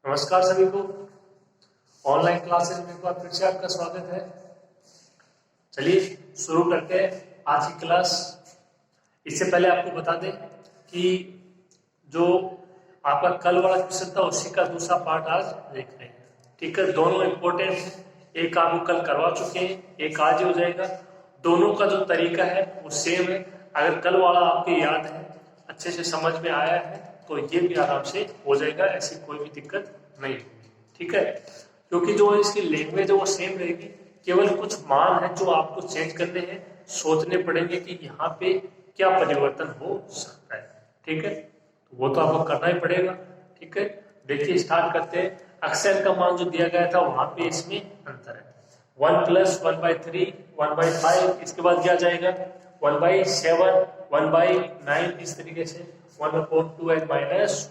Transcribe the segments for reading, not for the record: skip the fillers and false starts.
नमस्कार सभी को। ऑनलाइन क्लासेस में एक बार फिर से आपका स्वागत है। चलिए शुरू करते हैं आज की क्लास। इससे पहले आपको बता दें कि जो आपका कल वाला क्वेश्चन था उसी का दूसरा पार्ट आज देख रहे हैं। ठीक है, दोनों इंपॉर्टेंट है। एक आपको कल करवा चुके हैं, एक आज ही हो जाएगा। दोनों का जो तरीका है वो सेम है। अगर कल वाला आपके याद है, अच्छे से समझ में आया है, तो ये भी आराम से हो जाएगा, ऐसी कोई भी दिक्कत नहीं होगी। ठीक है, क्योंकि जो इसकी लैंग्वेज है वो सेम रहेगी, केवल कुछ मान है जो आपको चेंज करने हैं, सोचने पड़ेंगे कि यहाँ पे क्या परिवर्तन हो सकता है। ठीक है, तो वो तो आपको करना ही पड़ेगा। ठीक है, देखिए स्टार्ट करते हैं। अक्सर का मान जो दिया गया था वहां पे इसमें अंतर है। 1 + 1/3, 1/5, इसके बाद क्या जाएगा 1/7, 1/9, इस तरीके से 1/2n - 1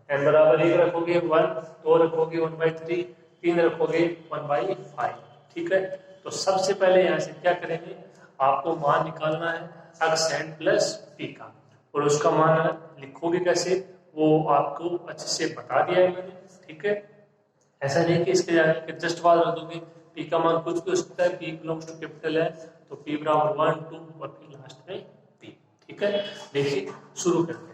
n बराबर 1 रखोगे 1, 2 रखोगे 1/3, 3 रखोगे 1/5। ठीक है, तो सबसे पहले यहाँ से क्या करेंगे, आपको मान निकालना है अक्स n प्लस p का, और उसका मान लिखोगे कैसे वो आपको अच्छे से बता दिया है मैंने। ठीक है, ऐसा नहीं कि इसके जाके जस्ट बाद रख दोगे। पी का मान कुछ भी हो सकता है, पी बिलोंग्स टू कैपिटल है, तो पी बराबर 1, 2 और फिर लास्ट में पी। ठीक है, देखिए शुरू करते हैं।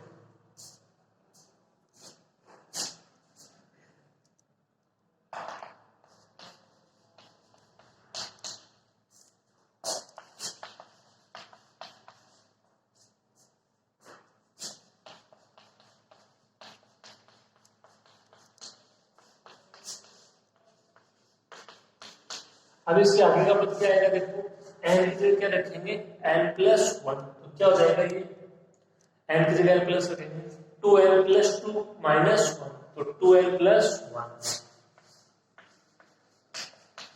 अब इसके आगे का पद क्या आएगा, देखो n की जगह क्या रखेंगे n+1, तो क्या हो जाएगा ये n की जगह प्लस रखेंगे 2n+2 - 1, तो 2n+1।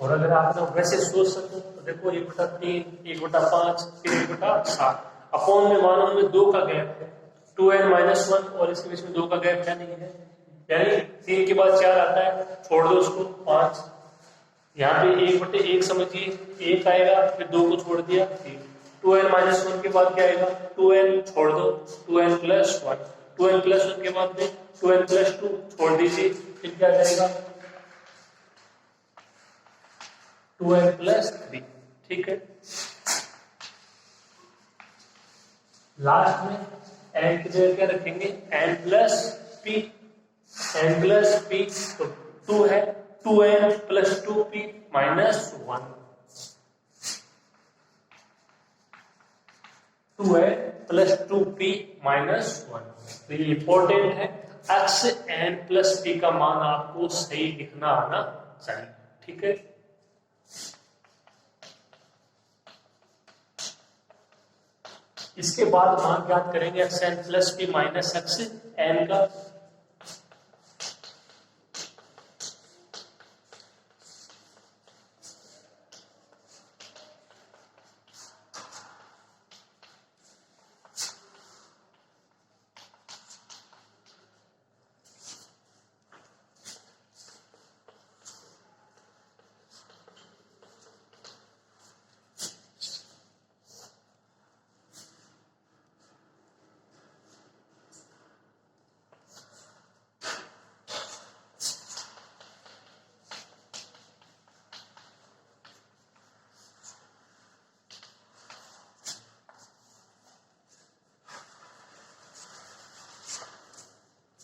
और अगर आप लोग वैसे सोच सको तो देखो 1/3, 1/5, फिर 1/7 अपॉन में मानो में 2 का गैप है, 2n-1 और इसके बीच में 2 का गैप है नहीं है, यानी 3 के बाद 4 आता है, छोड़ दो उसको 5। यहाँ पे 1/1 समझिए 1 आएगा, फिर 2 को छोड़ दिया 3। 2n-1 के बाद क्या आएगा 2n, छोड़ दो 2n+1, 2n+1 के बाद में 2n+2 छोड़ दीजिए, फिर क्या जाएगा 2n+3। ठीक है, लास्ट में n की जगह क्या रखेंगे n+p, n+p, तो 2 है 2n+2p - 1, 2n+2p - 1। तो ये इंपॉर्टेंट है, x n+p का मान आपको सही लिखना आना चाहिए। ठीक है, इसके बाद मान ज्ञात करेंगे x n+p - x n का।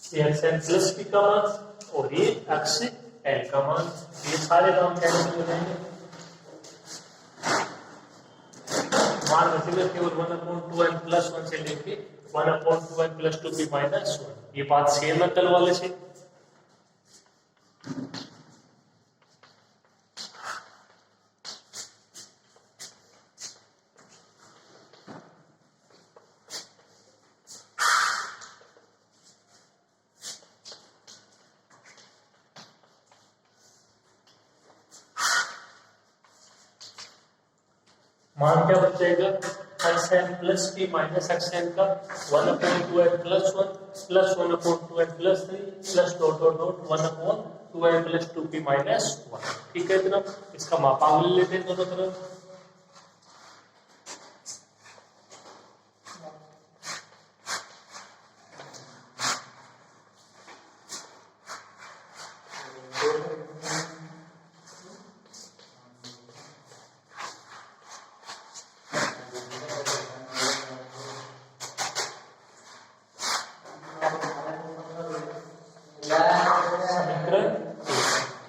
ये x n+p का मान और ये x n का मान, ये सारे काम कैंसिल हो जाएंगे। मान रखेंगे केवल 1/2n+1 से लेके 1/2n+2p - 1। ये बात सेम है कल वाले से। मान क्या बच जाएगा x n+p - x n का 1/2n+1 + 1/2n+3 + ... 1/2n+2p - 1। ठीक है, इतना इसका मापा ले लेते हैं दोनों तरफ।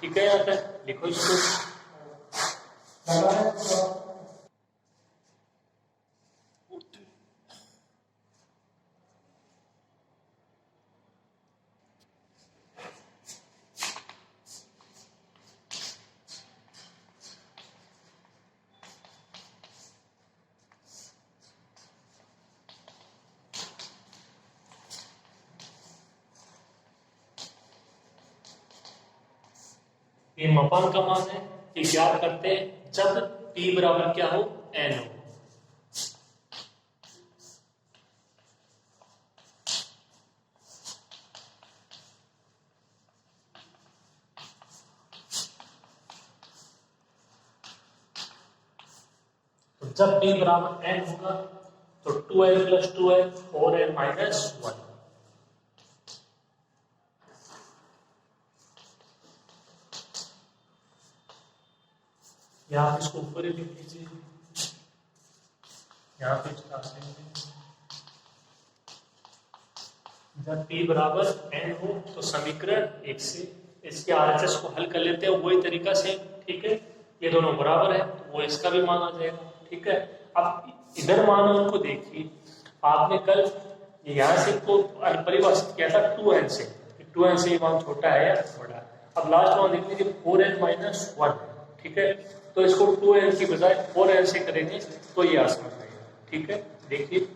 ठीक है, यहाँ पे लिखो इसको। ये मापांक का मान है, ये ज्ञात करते हैं जब p बराबर क्या हो, n हो। तो जब p बराबर n होगा तो 2n plus 2n 4n minus 1। यहाँ इसको ऊपर ही लिख लीजिए, यहाँ पे जब p बराबर n हो तो समीकरण 1 से इसके RHS को हल कर लेते हैं वही तरीका से। ठीक है, ये दोनों बराबर है तो वो इसका भी मान आ जाएगा। ठीक है, अब इधर मानों को देखिए, आपने कल यहाँ से को परिभाषित किया था 2n से, 2n से ये मान छोटा है या बड़ा है। अब लास्ट मान देख लीजिए 4n माइनस 1। ठीक है, तो इसको 2n की बजाय 4n से करेंगे तो ये आसान रहेगा। ठीक है, देखिए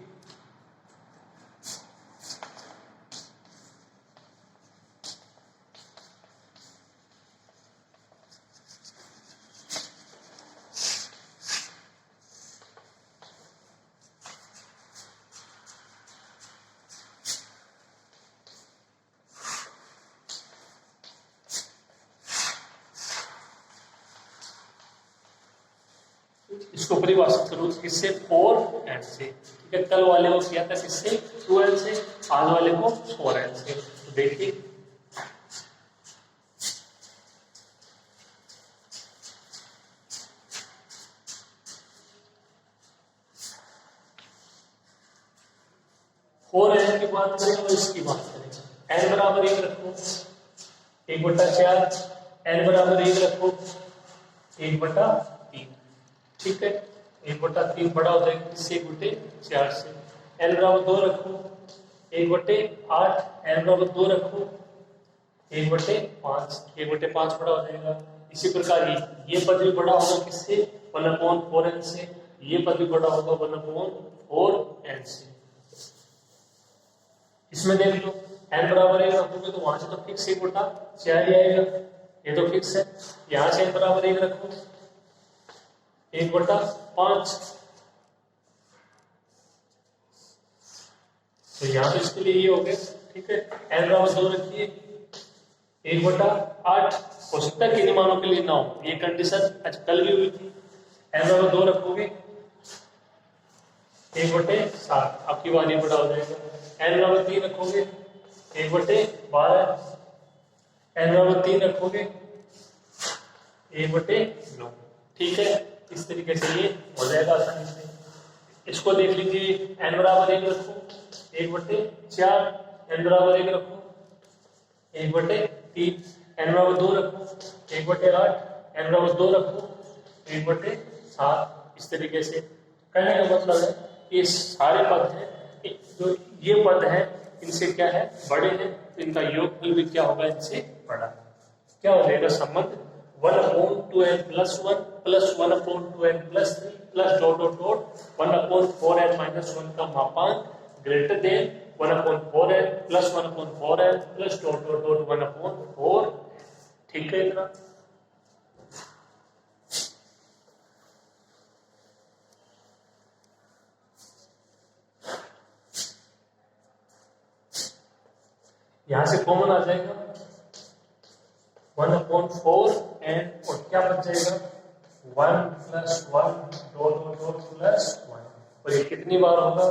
इसको परिभाषित करो किससे, 4n से। ठीक है, कल वाले को किया था किससे, 2n से, आज वाले को 4n से। तो देखिए फोर एन की बात करें और इसकी बात करें, n बराबर 1 रखो, 1/4, n बराबर 1 रखो, 1/3। ठीक है, 1/3 बड़ा हो जाएगा किससे, 1/4 से। n बराबर 2 रखो, 1/8, n बराबर 2 रखो, 1/5, 1/5 बड़ा हो जाएगा। इसी प्रकार ये पद भी बड़ा होगा किससे, 1/4n से। ये पद भी बड़ा होगा 1/4n से। इसमें देख लो n बराबर 1 रखोगे तो वहां से तो फिक्स 1/4 ही आएगा, ये तो फिक्स है। यहां से n बराबर 1 रखो, 1/5, तो यहाँ पे इसके लिए ये हो गया। ठीक है, n बराबर 2 रखिए, 1/8, हो सकता है किन्हीं मानों के लिए ना हो, ये कंडीशन आज कल भी हुई थी। n बराबर 2 रखोगे 1/7, आपकी बार ये बड़ा हो जाएगा। n बराबर 3 रखोगे 1/12, n बराबर 3 रखोगे 1/9। ठीक है, इस तरीके से ये हो जाएगा आसानी से। इसको देख लीजिए, n बराबर 1 रखो 1/4, n बराबर 1 रखो 1/3, n बराबर 2 रखो 1/8, n बराबर 2 रखो 1/7। इस तरीके से कहने का मतलब है ये सारे पद हैं, जो ये पद है इनसे क्या है, बड़े हैं, तो इनका योगफल भी क्या होगा, इनसे बड़ा। क्या हो जाएगा संबंध, 1/2n + 1 + 1/2n + 3 plus dot dot dot 1/4n - 1 का मापांक greater than 1/4n + 1/4n plus dot dot dot 1/4। ठीक है, इतना यहां से कॉमन आ जाएगा 1/4n और क्या बच जाएगा 1 + 1 डॉट डॉट डॉट +1। और ये कितनी बार होगा,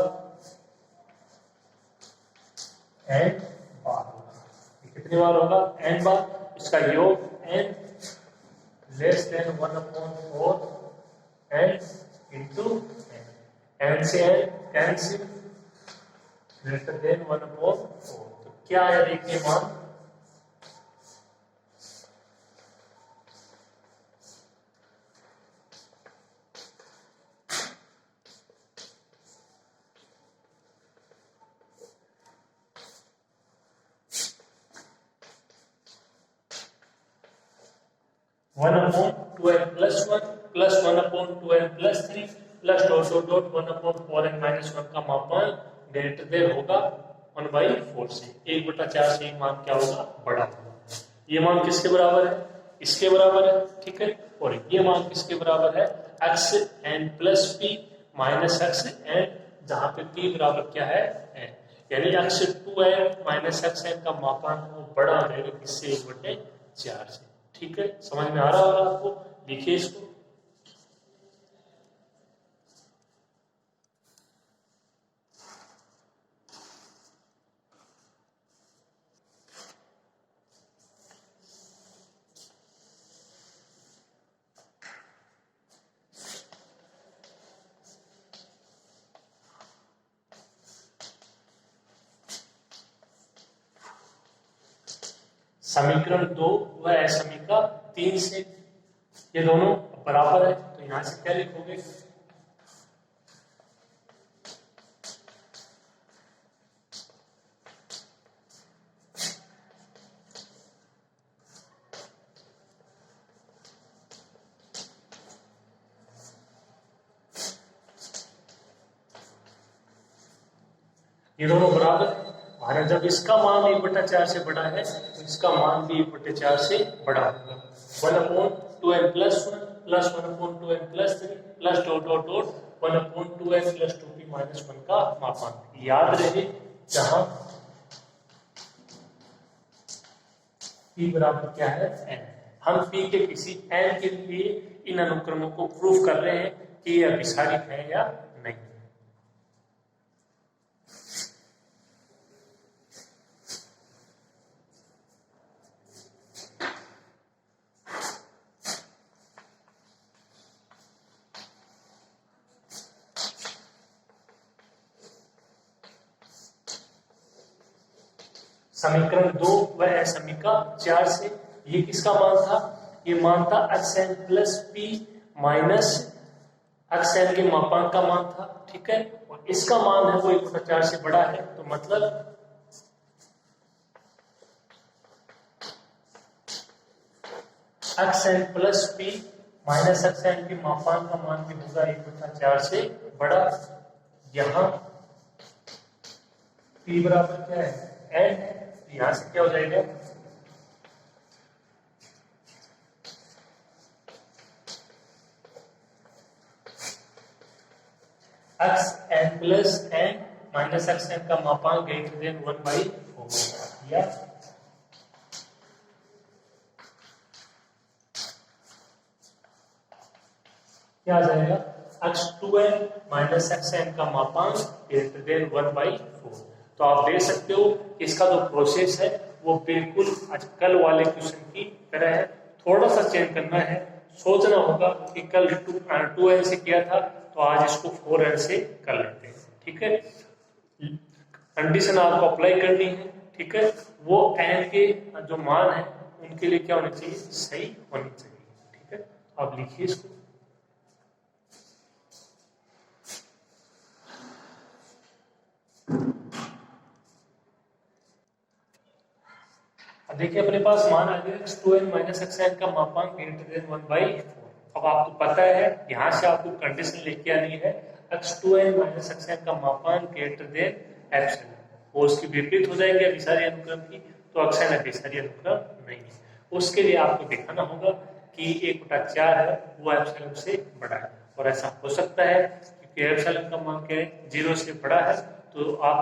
n बार होगा। ये कितनी बार होगा, n बार। इसका योग n less than 1/4n into n से n कैंसिल ग्रेटर देन 1/4। तो क्या है देखिए मान, 1/2n+1 plus 1/2n+3 plus dot dot dot 1/4n-1 का मापांक ग्रेटर देन होगा 1/4 से। 1/4 से मान क्या होगा? बड़ा होगा। ये मान किसके बराबर है? इसके बराबर है, ठीक है। और ये मान किसके बराबर है? xn+p माइनस xn, जहां पे p बराबर क्या है? n। यानी x2n - xn का मापांक वो बड़ा हो जाएगा किससे? 1/4 से। ठीक है, समझ में आ रहा होगा आपको? लिखिए इसको। समीकरण 2 वह समीकरण 3 से ये दोनों बराबर है, तो यहां से क्या लिखोगे? ये दोनों बराबर है। और जब इसका मान 1/4 से बड़ा है तो इसका मान भी 1/4 से बड़ा होगा। 1/2n+1 plus 1/2n+3 plus dot dot dot 1/2n+2p-1 का मापांक। याद रहे, जहां p बराबर क्या है? n। हम p के किसी n के लिए इन अनुक्रमों को प्रूफ कर रहे हैं कि ये अभिसारित है या नहीं। समीकरण 2 वह समीकरण 4 से ये किसका मान था? ये मान था xn+p माइनस xn के मापांक का मान था, ठीक है। और इसका मान है वो 1/4 से बड़ा है, तो मतलब xn+p माइनस xn के मापांक का मान भी होगा 1/4 से बड़ा। यहां p बराबर क्या है? n है। यहां से क्या हो जाएगा? xn+n माइनस xn का मापांक ग्रेटर देन 1/4 या क्या आ जाएगा? x2n माइनस xn का मापांक ग्रेटर देन 1/4। तो आप देख सकते हो इसका जो प्रोसेस है वो बिल्कुल कल वाले क्वेश्चन की तरह है। थोड़ा सा चेंज करना है, सोचना होगा कि कल 2n से किया था तो आज इसको 4n से कर लेते हैं, ठीक है। कंडीशन आपको अप्लाई करनी है, ठीक है। वो n के जो मान है उनके लिए क्या होनी चाहिए? सही होनी चाहिए, ठीक है। आप लिखिए इसको। अब देखिए अपने पास मान आ गया x2n माइनस xn का मापांक ग्रेटर देन 1/4। अब आपको पता है यहां से आपको कंडीशन लेके आनी है x2n माइनस xn का मापांक ग्रेटर देन एप्सिलॉन। वो उसकी विपरीत हो जाएगी अभिसारी अनुक्रम की, तो xn अभिसारी अनुक्रम नहीं है। उसके लिए आपको दिखाना होगा कि 1/4 है वो एप्सिलॉन से बड़ा है। और ऐसा हो सकता है क्योंकि एप्सिलॉन का मान क्या है? 0 से बड़ा है, तो आप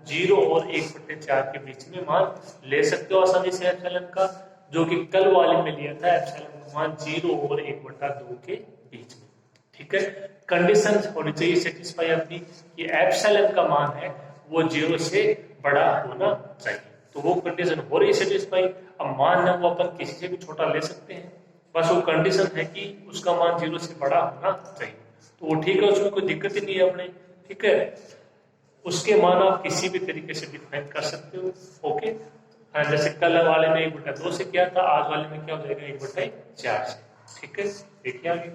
0 और 1/4 के बीच में मान ले सकते हो आसानी से एप्सिलॉन का, जो कि कल वाले में लिया था एप्सिलॉन का मान 0 और 1/2 के बीच में, ठीक है। कंडीशन होनी चाहिए सेटिस्फाई अपनी कि एप्सिलॉन का मान है वो 0 से बड़ा होना चाहिए। तो वो कंडीशन हो रही सेटिस्फाई। अब मान है वो अपन किसी से भी छोटा ले सकते हैं, बस वो कंडीशन है कि उसका मान 0 से बड़ा होना चाहिए। तो वो ठीक है, उसमें कोई दिक्कत ही नहीं है अपने, ठीक है। उसके मान आप किसी भी तरीके से डिफाइन कर सकते हो, ओके। जैसे कल वाले में 1/2 से किया था, आज वाले में क्या हो जाएगा? 1/4 से, ठीक है। देखिए आगे।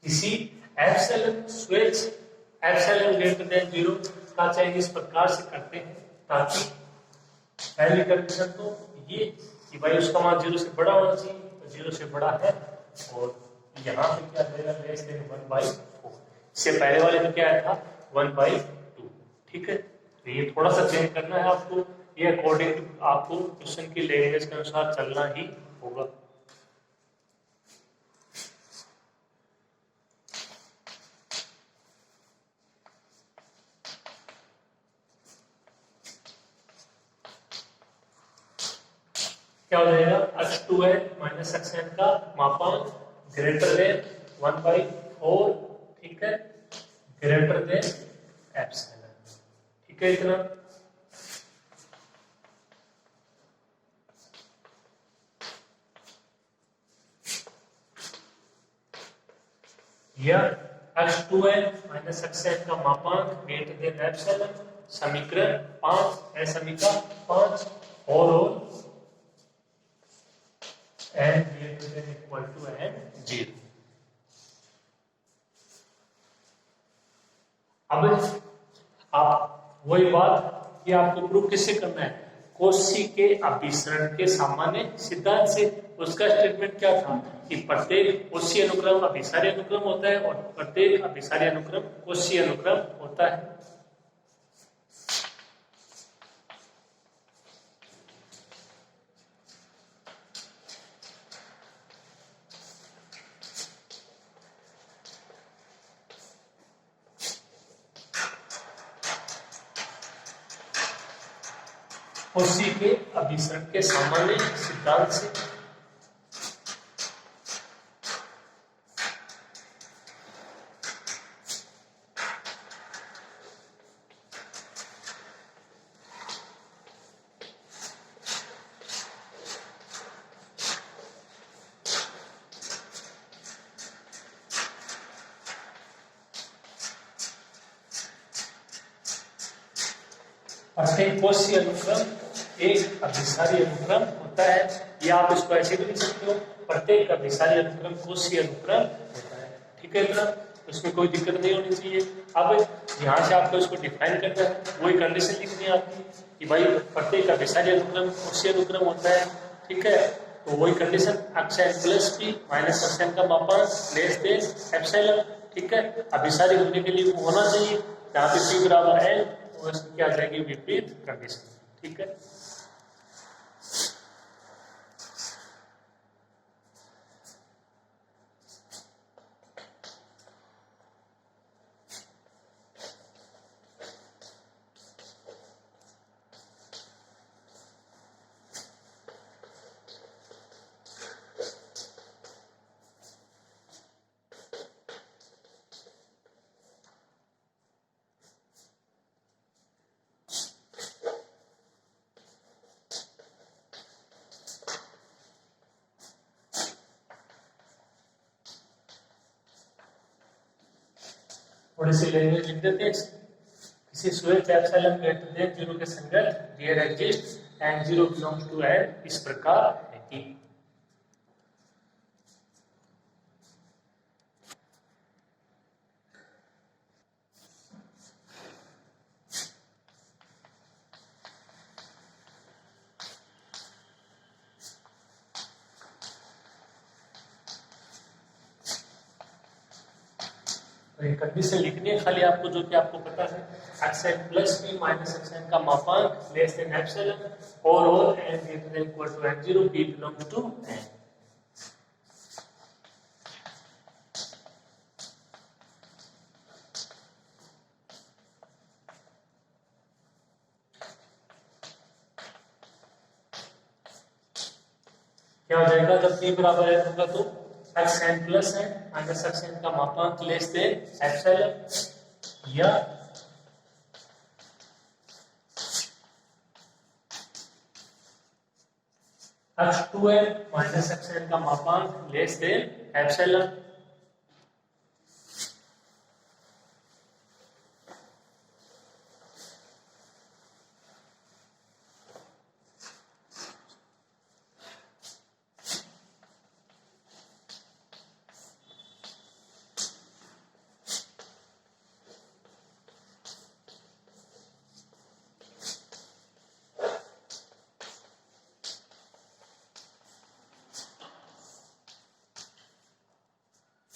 किसी epsilon switch epsilon greater than 0 का चयन इस प्रकार से करते हैं ताकि पहली कंडीशन तो ये कि भाई उसका मान 0 से बड़ा होना चाहिए, तो 0 से बड़ा है, और यहाँ पे क्या देगा लेस देन 1/4। इससे पहले वाले में क्या आया था 1/2। ठीक है, तो ये थोड़ा सा चेंज करना है आपको, ये अकॉर्डिंग टू आपको क्वेश्चन की लैंग्वेज के अनुसार चलना ही होगा। क्या हो जाएगा x2n माइनस xn का मापांक ग्रेटर देन 1/4, ठीक है, ग्रेटर देन एप्सिलॉन। ठीक है, इतना या x2n माइनस xn का मापांक ग्रेटर देन एप्सिलॉन, समीकरण 5 है, समीकरण 5 और n greater than equal to n 0। अब आप वही बात कि आपको प्रूफ किससे करना है, कोशी के अभिसरण के सामान्य सिद्धांत से। उसका स्टेटमेंट क्या था कि प्रत्येक कोशी अनुक्रम अभिसारी अनुक्रम होता है और प्रत्येक अभिसारी अनुक्रम कोशी अनुक्रम होता है। कोशी के अभिसरण के सामान्य सिद्धांत से प्रत्येक कोशी अनुक्रम एक अभिसारी अनुक्रम होता है, या आप इसको ऐसे भी लिख सकते हो, प्रत्येक अभिसारी अनुक्रम कोशी अनुक्रम होता है। ठीक है, इतना उसमें कोई दिक्कत नहीं होनी चाहिए। अब यहाँ से आपको इसको डिफाइन करना है, वही कंडीशन लिखनी है आपकी कि भाई प्रत्येक अभिसारी अनुक्रम कोशी अनुक्रम होता है। ठीक है, तो वही condition xn plus p minus xn का मापांक लेस देन एप्सिलॉन। ठीक है, अभिसारी होने के लिए वो होना चाहिए, जहाँ पे p बराबर n, और इसकी क्या आ जाएगी विपरीत कंडीशन। ठीक है, थोड़ी सी लैंग्वेज लिख देते हैं। किसी स्विच एप्सिलॉन ग्रेटर देन 0 के संगत there exist and 0 belongs to n इस प्रकार है कि कंडीशन लिखनी है खाली आपको, जो कि आपको पता है xn plus p minus xn का मापांक लेस देन एप्सिलॉन और n greater than equal to n0 p belongs to n। क्या हो जाएगा जब p बराबर n होगा तो xn plus n minus xn का मापांक लेस देन एप्सिलॉन, या x2n माइनस xn का मापांक लेस देन एप्सिलॉन।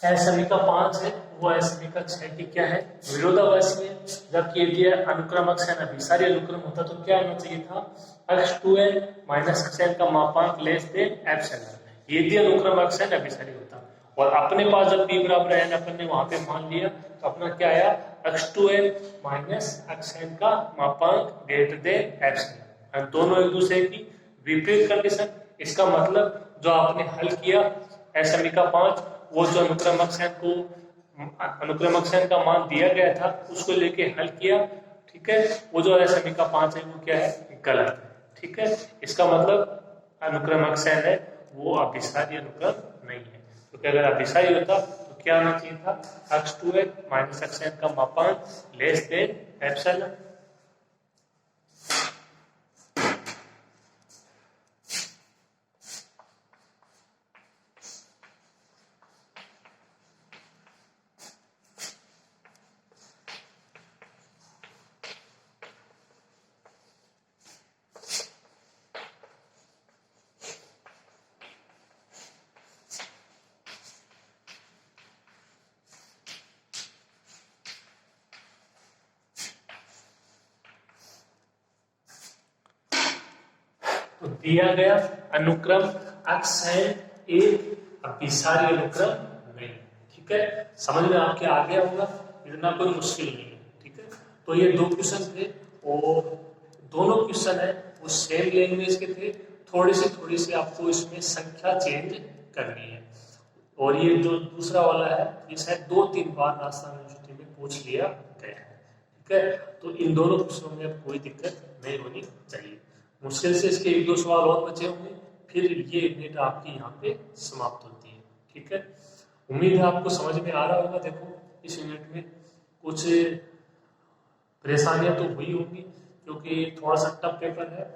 असमिका 5 है वो असमिका 6 की क्या है, विरोधाभासी है। जबकि यदि अनुक्रमक से अभिसारी अनुक्रम होता तो क्या होना चाहिए था, x2n माइनस xn का मापांक लेस देन एप्सिलॉन। यदि अनुक्रमक से अभिसारी होता और अपने पास जब p बराबर n अपन ने वहां पे मान लिया तो अपना क्या आया, x2n माइनस xn का मापांक ग्रेटर देन एप्सिलॉन। दोनों एक दूसरे की विपरीत कंडीशन। इसका मतलब जो आपने हल किया असमिका 5, वो जो अनुक्रमक सेन का मान दिया गया था उसको लेके हल किया, ठीक है। वो जो समीका 5 है वो क्या है, गलत है, ठीक है। इसका मतलब अनुक्रमक सेन है वो अभिसारी अनुक्रम नहीं है, क्योंकि अगर अभिसारी होता तो क्या आना चाहिए था, x2n माइनस xn का मापांक लेस देन एप्सिलॉन। तो दिया गया अनुक्रम x एक अभिसारी अनुक्रम नहीं, ठीक है। समझ में आपके आ गया होगा, इतना कोई मुश्किल नहीं है, ठीक है। तो ये 2 क्वेश्चन थे और दोनों क्वेश्चन है वो सेम लैंग्वेज के थे, थोड़ी सी आपको इसमें संख्या चेंज करनी है। और ये जो दूसरा वाला है ये शायद 2-3 बार राजस्थान यूनिवर्सिटी में पूछ लिया गया है, ठीक है। तो इन दोनों क्वेश्चनों में अब कोई दिक्कत नहीं होनी चाहिए। मुश्किल से इसके 1-2 सवाल और बचे होंगे, फिर ये यूनिट आपकी यहाँ पे समाप्त होती है, ठीक है। उम्मीद है आपको समझ में आ रहा होगा। देखो इस यूनिट में कुछ परेशानियां तो हुई होंगी क्योंकि थोड़ा सा टफ पेपर है।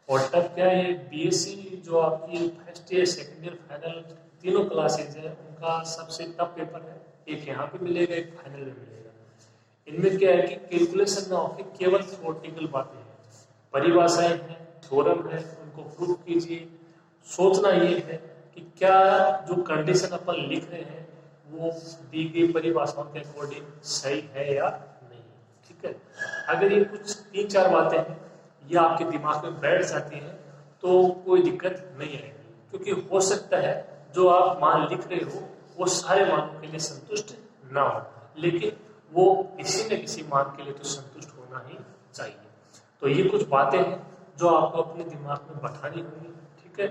और टफ क्या है, ये बीएससी जो आपकी first year second year final तीनों क्लासेज है उनका सबसे टफ पेपर है। एक यहाँ पे मिलेगा, एक फाइनल में मिलेगा। इनमें क्या है कि कैलकुलेशन ना होकर केवल थ्योरेटिकल बातें हैं, परिभाषाएं हैं, थ्योरम है, उनको प्रूफ कीजिए। सोचना ये है कि क्या जो कंडीशन अपन लिख रहे हैं वो दी गई परिभाषाओं के अकॉर्डिंग सही है या नहीं, ठीक है। अगर ये कुछ 3-4 बातें हैं ये आपके दिमाग में बैठ जाती हैं तो कोई दिक्कत नहीं आएगी, क्योंकि हो सकता है जो आप मान लिख रहे हो वो सारे मानों के लिए संतुष्ट ना हो, लेकिन वो किसी न किसी मान के लिए तो संतुष्ट होना ही चाहिए। तो ये कुछ बातें हैं जो आपको अपने दिमाग में बैठानी होंगी, ठीक है।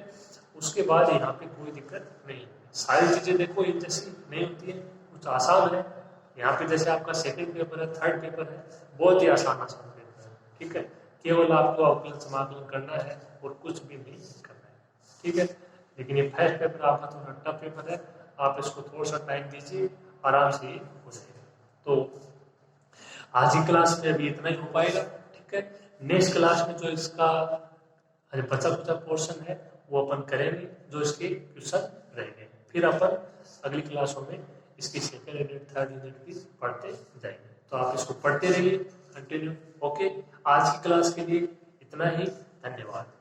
उसके बाद यहाँ पे कोई दिक्कत नहीं। सारी चीजें देखो एक जैसी नहीं होती है, कुछ आसान है। यहाँ पे जैसे आपका सेकंड पेपर है, थर्ड पेपर है, बहुत ही आसान पेपर है, ठीक है। केवल आपको अवकलन समाकलन करना है और कुछ भी नहीं करना है, ठीक है। लेकिन ये फर्स्ट पेपर आपका थोड़ा टफ पेपर है, आप इसको थोड़ा सा टाइम दीजिए, आराम से हो जाएगा। तो आज की क्लास में अभी इतना ही हो पाएगा, ठीक है। नेक्स्ट क्लास में जो इसका बचा कुचा पोर्शन है वो अपन करेंगे, जो इसके क्वेश्चन रहेंगे। फिर अपन अगली क्लासों में इसकी सेकंड यूनिट थर्ड यूनिट भी पढ़ते जाएंगे। तो आप इसको पढ़ते रहिए कंटिन्यू, ओके। आज की क्लास के लिए इतना ही, धन्यवाद।